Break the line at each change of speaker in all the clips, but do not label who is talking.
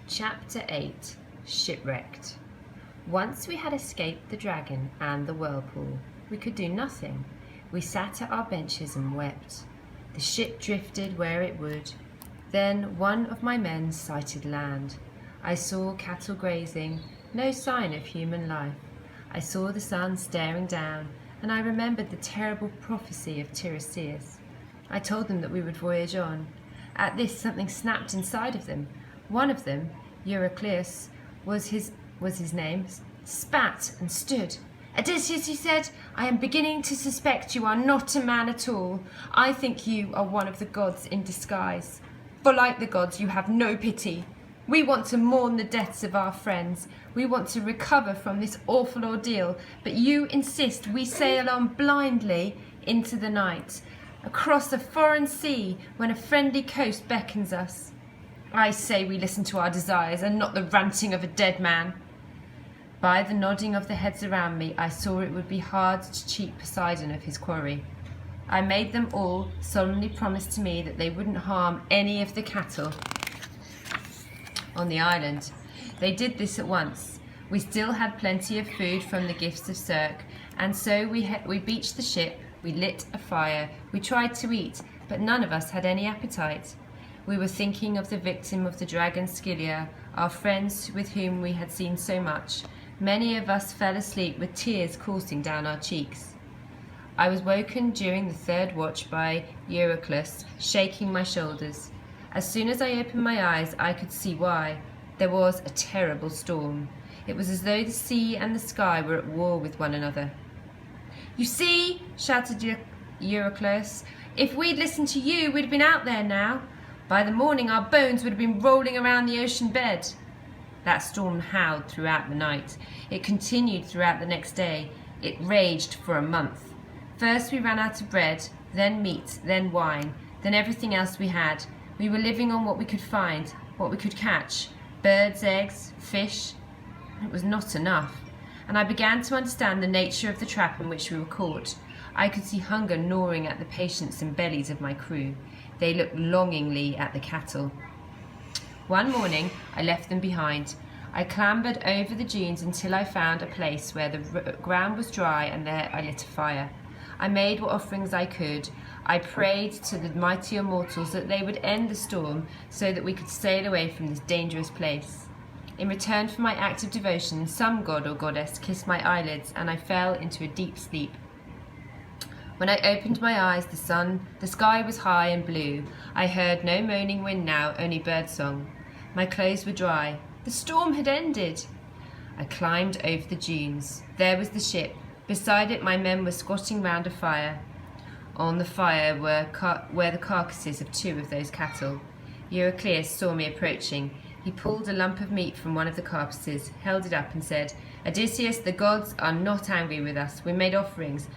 Chapter 8 Shipwrecked. Once we had escaped the dragon and the whirlpool, we could do nothing. We sat at our benches and wept. The ship drifted where it would. Then one of my men sighted land. I saw cattle grazing, no sign of human life. I saw the sun staring down, and I remembered the terrible prophecy of Odysseus. I told them that we would voyage on. At this, something snapped inside of them. One of them, Eurycleus was his name, spat and stood. "Odysseus," he said, "I am beginning to suspect you are not a man at all. I think you are one of the gods in disguise. For like the gods, you have no pity. We want to mourn the deaths of our friends. We want to recover from this awful ordeal, but you insist we sail on blindly into the night, across a foreign sea when a friendly coast beckons us. I say we listen to our desires and not the ranting of a dead man." By the nodding of the heads around me, I saw it would be hard to cheat Poseidon of his quarry. I made them all solemnly promise to me that they wouldn't harm any of the cattle on the island. They did this at once. We still had plenty of food from the gifts of Circe, and so we beached the ship, we lit a fire, we tried to eat, but none of us had any appetite. We were thinking of the victim of the dragon Scylla, our friends with whom we had seen so much. Many of us fell asleep with tears coursing down our cheeks. I was woken during the third watch by Eurycleus, shaking my shoulders. As soon as I opened my eyes, I could see why. There was a terrible storm. It was as though the sea and the sky were at war with one another. "You see," shouted Eurycleus, "if we'd listened to you, we'd have been out there now. By the morning, our bones would have been rolling around the ocean bed." That storm howled throughout the night. It continued throughout the next day. It raged for a month. First we ran out of bread, then meat, then wine, then everything else we had. We were living on what we could find, what we could catch. Birds' eggs, fish. It was not enough. And I began to understand the nature of the trap in which we were caught. I could see hunger gnawing at the patience and bellies of my crew. They looked longingly at the cattle. One morning, I left them behind. I clambered over the dunes until I found a place where the ground was dry, and there I lit a fire. I made what offerings I could. I prayed to the mighty immortals that they would end the storm so that we could sail away from this dangerous place. In return for my act of devotion, some god or goddess kissed my eyelids, and I fell into a deep sleep. When I opened my eyes, the sky was high and blue. I heard no moaning wind now, only birdsong. My clothes were dry. The storm had ended. I climbed over the dunes. There was the ship. Beside it, my men were squatting round a fire. On the fire were the carcasses of two of those cattle. Eurycleus saw me approaching. He pulled a lump of meat from one of the carcasses, held it up and said, "Odysseus, the gods are not angry with us. We made offerings.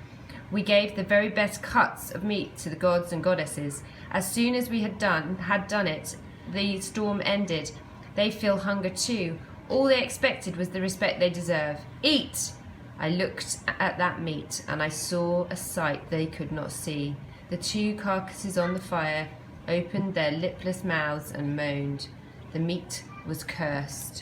We gave the very best cuts of meat to the gods and goddesses. As soon as we had done it, the storm ended. They feel hunger too. All they expected was the respect they deserve. Eat!" I looked at that meat, and I saw a sight they could not see. The two carcasses on the fire opened their lipless mouths and moaned. The meat was cursed.